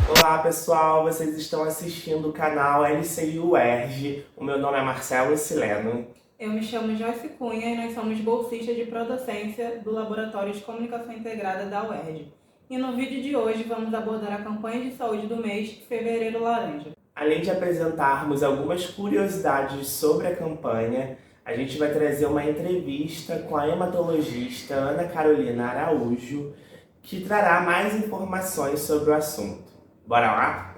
Olá pessoal, vocês estão assistindo o canal LCI UERJ. O meu nome é Marcelo Sileno. Eu me chamo Joyce Cunha e nós somos bolsistas de Prodocência do Laboratório de Comunicação Integrada da UERJ. E no vídeo de hoje vamos abordar a campanha de saúde do mês Fevereiro Laranja. Além de apresentarmos algumas curiosidades sobre a campanha, a gente vai trazer uma entrevista com a hematologista Ana Carolina Araújo, que trará mais informações sobre o assunto. Bora lá?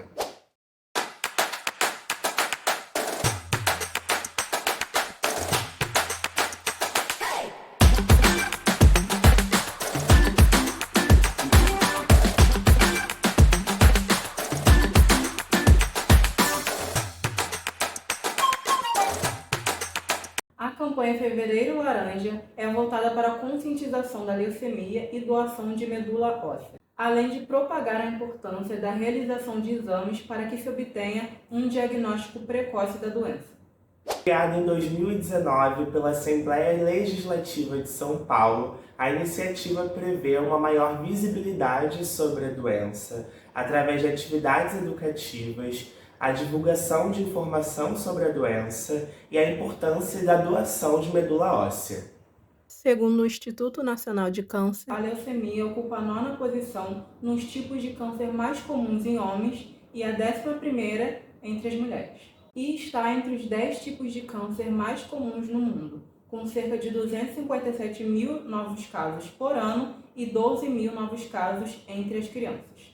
A campanha Fevereiro Laranja é voltada para a conscientização da leucemia e doação de medula óssea, além de propagar a importância da realização de exames para que se obtenha um diagnóstico precoce da doença. Criada em 2019 pela Assembleia Legislativa de São Paulo, a iniciativa prevê uma maior visibilidade sobre a doença através de atividades educativas, a divulgação de informação sobre a doença e a importância da doação de medula óssea. Segundo o Instituto Nacional de Câncer, a leucemia ocupa a 9ª posição nos tipos de câncer mais comuns em homens e a 11ª entre as mulheres. E está entre os 10 tipos de câncer mais comuns no mundo, com cerca de 257 mil novos casos por ano e 12 mil novos casos entre as crianças.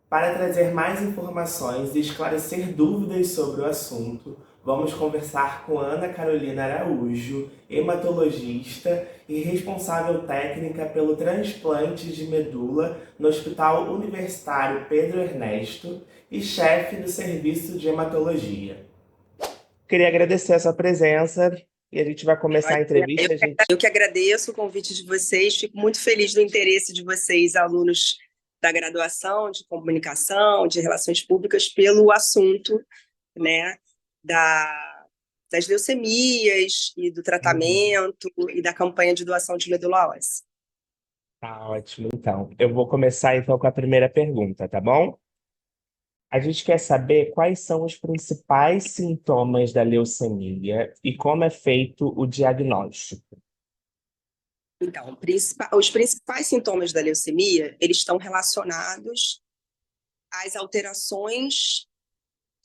Para trazer mais informações e esclarecer dúvidas sobre o assunto, vamos conversar com Ana Carolina Araújo, hematologista e responsável técnica pelo transplante de medula no Hospital Universitário Pedro Ernesto e chefe do Serviço de Hematologia. Queria agradecer a sua presença e a gente vai começar a entrevista. Eu que agradeço o convite de vocês, fico muito feliz do interesse de vocês, alunos da graduação de comunicação, de relações públicas, pelo assunto, né, das leucemias e do tratamento e da campanha de doação de medula óssea. Tá ótimo, então. Eu vou começar então com a primeira pergunta, tá bom? A gente quer saber quais são os principais sintomas da leucemia e como é feito o diagnóstico. Então, os principais sintomas da leucemia, eles estão relacionados às alterações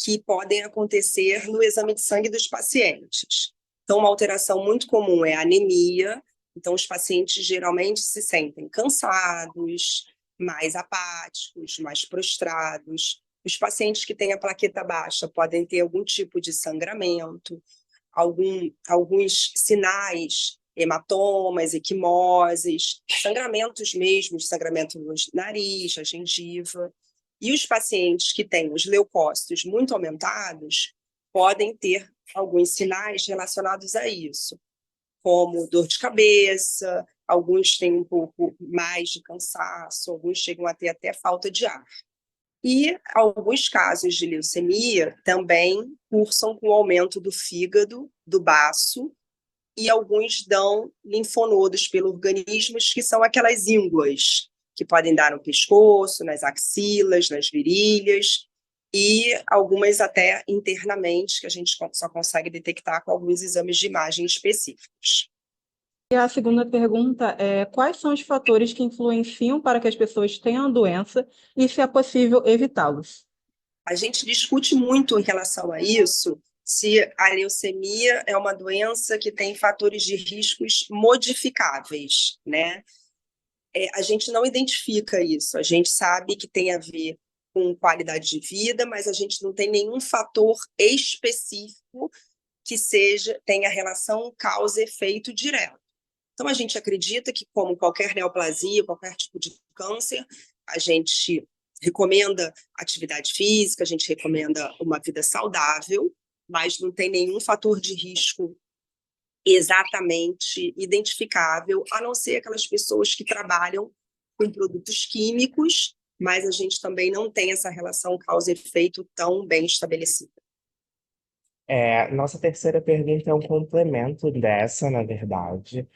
que podem acontecer no exame de sangue dos pacientes. Então, uma alteração muito comum é a anemia. Então, os pacientes geralmente se sentem cansados, mais apáticos, mais prostrados. Os pacientes que têm a plaqueta baixa podem ter algum tipo de sangramento, alguns sinais, hematomas, equimoses, sangramentos mesmo, sangramento no nariz, na gengiva. E os pacientes que têm os leucócitos muito aumentados podem ter alguns sinais relacionados a isso, como dor de cabeça, alguns têm um pouco mais de cansaço, alguns chegam a ter até falta de ar. E alguns casos de leucemia também cursam com o aumento do fígado, do baço, e alguns dão linfonodos pelo organismo, que são aquelas ínguas, que podem dar no pescoço, nas axilas, nas virilhas, e algumas até internamente, que a gente só consegue detectar com alguns exames de imagem específicos. E a segunda pergunta é: quais são os fatores que influenciam para que as pessoas tenham a doença e, se é possível, evitá-los? A gente discute muito em relação a isso, se a leucemia é uma doença que tem fatores de riscos modificáveis, né? A gente não identifica isso, a gente sabe que tem a ver com qualidade de vida, mas a gente não tem nenhum fator específico que tenha relação causa-efeito direto. Então, a gente acredita que, como qualquer neoplasia, qualquer tipo de câncer, a gente recomenda atividade física, a gente recomenda uma vida saudável, mas não tem nenhum fator de risco exatamente identificável, a não ser aquelas pessoas que trabalham com produtos químicos, mas a gente também não tem essa relação causa-efeito tão bem estabelecida. Nossa terceira pergunta é um complemento dessa, na verdade.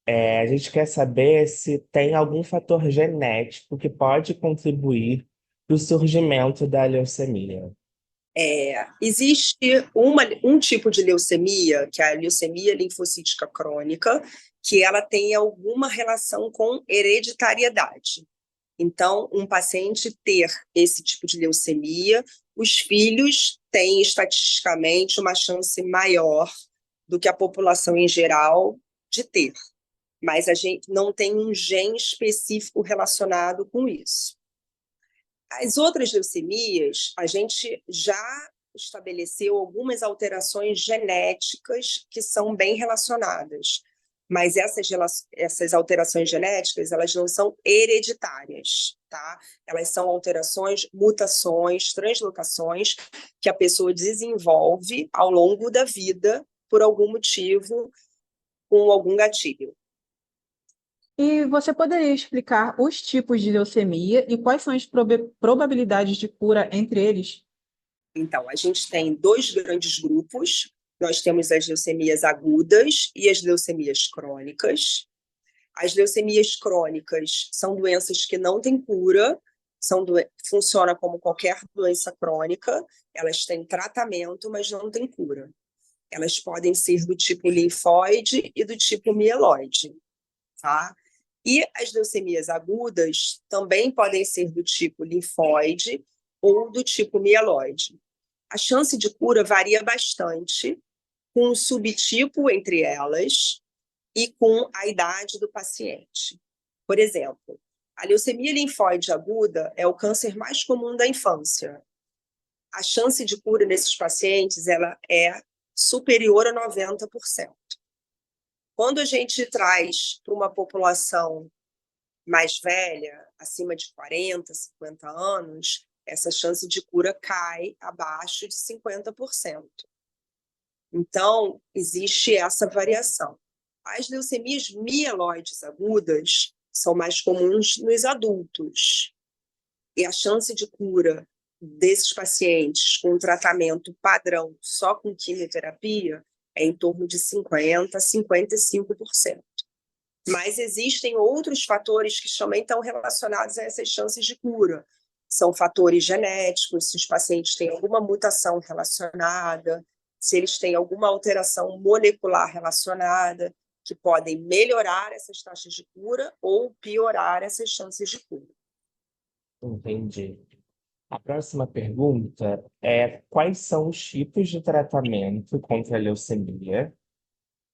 A gente quer saber se tem algum fator genético que pode contribuir do surgimento da leucemia? Existe um tipo de leucemia, que é a leucemia linfocítica crônica, que ela tem alguma relação com hereditariedade. Então, um paciente ter esse tipo de leucemia, os filhos têm estatisticamente uma chance maior do que a população em geral de ter, mas a gente não tem um gene específico relacionado com isso. As outras leucemias, a gente já estabeleceu algumas alterações genéticas que são bem relacionadas, mas essas alterações genéticas, elas não são hereditárias, tá? Elas são alterações, mutações, translocações que a pessoa desenvolve ao longo da vida por algum motivo, com algum gatilho. E você poderia explicar os tipos de leucemia e quais são as probabilidades de cura entre eles? Então, a gente tem dois grandes grupos. Nós temos as leucemias agudas e as leucemias crônicas. As leucemias crônicas são doenças que não têm cura, funciona como qualquer doença crônica, elas têm tratamento, mas não têm cura. Elas podem ser do tipo linfóide e do tipo mieloide, tá? E as leucemias agudas também podem ser do tipo linfóide ou do tipo mieloide. A chance de cura varia bastante, com o subtipo entre elas e com a idade do paciente. Por exemplo, a leucemia linfóide aguda é o câncer mais comum da infância. A chance de cura nesses pacientes ela é superior a 90%. Quando a gente traz para uma população mais velha, acima de 40, 50 anos, essa chance de cura cai abaixo de 50%. Então, existe essa variação. As leucemias mieloides agudas são mais comuns nos adultos. E a chance de cura desses pacientes com tratamento padrão só com quimioterapia é em torno de 50% a 55%. Mas existem outros fatores que também estão relacionados a essas chances de cura. São fatores genéticos, se os pacientes têm alguma mutação relacionada, se eles têm alguma alteração molecular relacionada, que podem melhorar essas taxas de cura ou piorar essas chances de cura. Entendi. A próxima pergunta é: quais são os tipos de tratamento contra a leucemia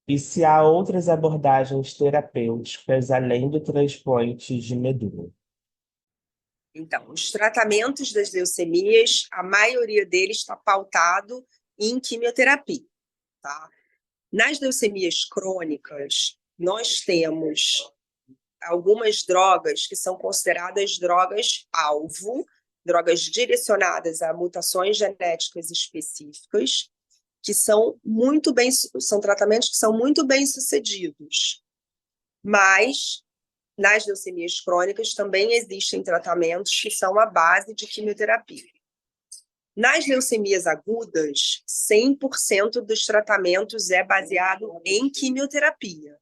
e se há outras abordagens terapêuticas além do transplante de medula? Então, os tratamentos das leucemias, a maioria deles está pautado em quimioterapia, tá? Nas leucemias crônicas, nós temos algumas drogas que são consideradas drogas-alvo, drogas direcionadas a mutações genéticas específicas, que são tratamentos que são muito bem sucedidos. Mas nas leucemias crônicas também existem tratamentos que são à base de quimioterapia. Nas leucemias agudas, 100% dos tratamentos é baseado em quimioterapia.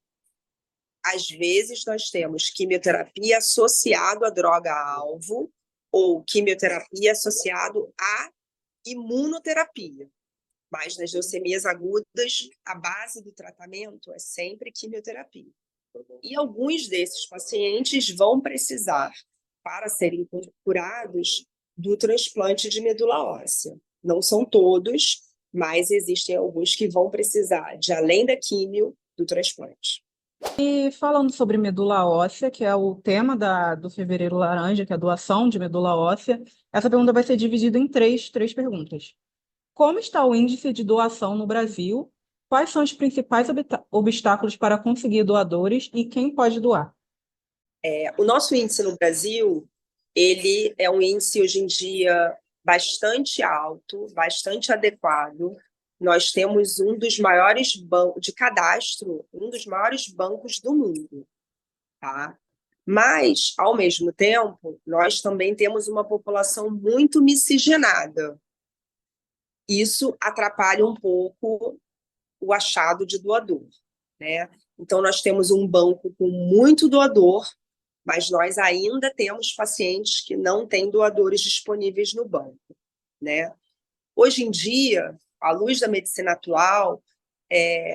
Às vezes, nós temos quimioterapia associado à droga-alvo ou quimioterapia associado à imunoterapia. Mas nas leucemias agudas, a base do tratamento é sempre quimioterapia. E alguns desses pacientes vão precisar, para serem curados, do transplante de medula óssea. Não são todos, mas existem alguns que vão precisar de, além da químio, do transplante. E falando sobre medula óssea, que é o tema do Fevereiro Laranja, que é a doação de medula óssea, essa pergunta vai ser dividida em três perguntas. Como está o índice de doação no Brasil? Quais são os principais obstáculos para conseguir doadores e quem pode doar? O nosso índice no Brasil, ele é um índice hoje em dia bastante alto, bastante adequado. Nós temos um dos maiores bancos de cadastro, um dos maiores bancos do mundo, tá? Mas, ao mesmo tempo, nós também temos uma população muito miscigenada. Isso atrapalha um pouco o achado de doador, né? Então, nós temos um banco com muito doador, mas nós ainda temos pacientes que não têm doadores disponíveis no banco, né? Hoje em dia, à luz da medicina atual,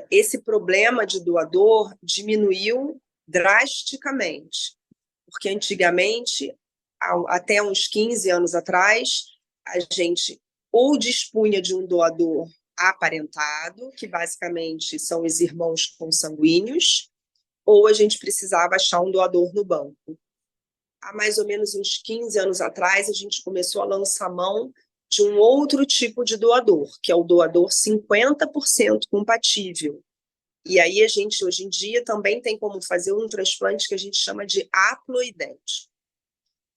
esse problema de doador diminuiu drasticamente, porque antigamente, até uns 15 anos atrás, a gente ou dispunha de um doador aparentado, que basicamente são os irmãos consanguíneos, ou a gente precisava achar um doador no banco. Há mais ou menos uns 15 anos atrás, a gente começou a lançar mão de um outro tipo de doador, que é o doador 50% compatível. E aí a gente, hoje em dia, também tem como fazer um transplante que a gente chama de haploidêntico.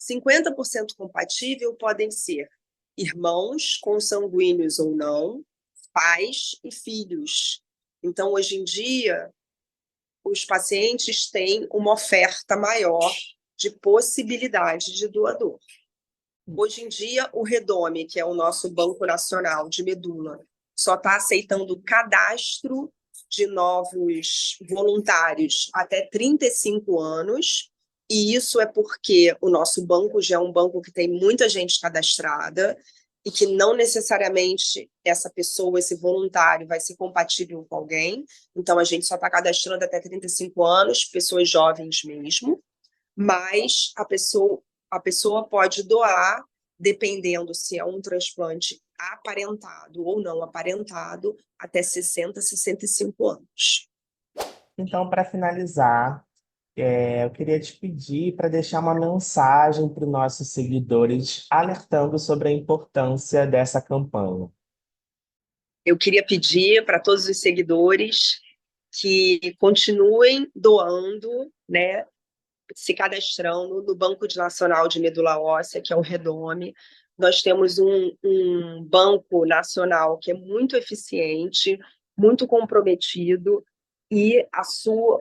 50% compatível podem ser irmãos consanguíneos ou não, pais e filhos. Então, hoje em dia, os pacientes têm uma oferta maior de possibilidade de doador. Hoje em dia, o Redome, que é o nosso Banco Nacional de Medula, só está aceitando cadastro de novos voluntários até 35 anos, e isso é porque o nosso banco já é um banco que tem muita gente cadastrada e que não necessariamente essa pessoa, esse voluntário, vai ser compatível com alguém. Então, a gente só está cadastrando até 35 anos, pessoas jovens mesmo, mas a pessoa pode doar, dependendo se é um transplante aparentado ou não aparentado, até 60, 65 anos. Então, para finalizar, eu queria te pedir para deixar uma mensagem para os nossos seguidores, alertando sobre a importância dessa campanha. Eu queria pedir para todos os seguidores que continuem doando, né, se cadastrando no Banco Nacional de Medula Óssea, que é o Redome. Nós temos um banco nacional que é muito eficiente, muito comprometido, e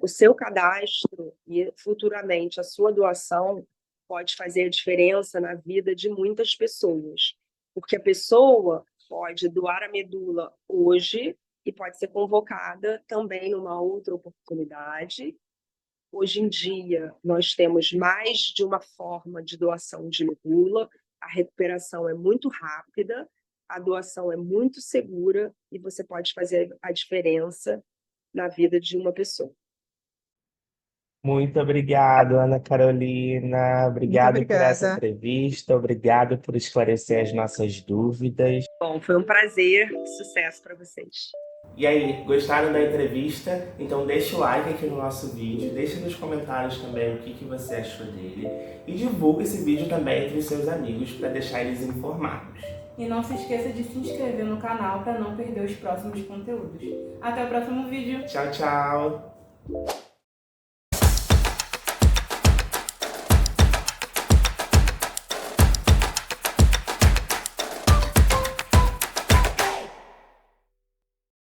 o seu cadastro e futuramente a sua doação pode fazer a diferença na vida de muitas pessoas, porque a pessoa pode doar a medula hoje e pode ser convocada também numa outra oportunidade. Hoje em dia, nós temos mais de uma forma de doação de medula, a recuperação é muito rápida, a doação é muito segura e você pode fazer a diferença na vida de uma pessoa. Muito obrigado, Ana Carolina. Obrigado por essa obrigada. entrevista. Obrigado por esclarecer as nossas dúvidas. Bom, foi um prazer. Sucesso para vocês. E aí, gostaram da entrevista? Então deixa o like aqui no nosso vídeo, deixa nos comentários também o que você achou dele e divulga esse vídeo também entre os seus amigos para deixar eles informados. E não se esqueça de se inscrever no canal para não perder os próximos conteúdos. Até o próximo vídeo. Tchau, tchau!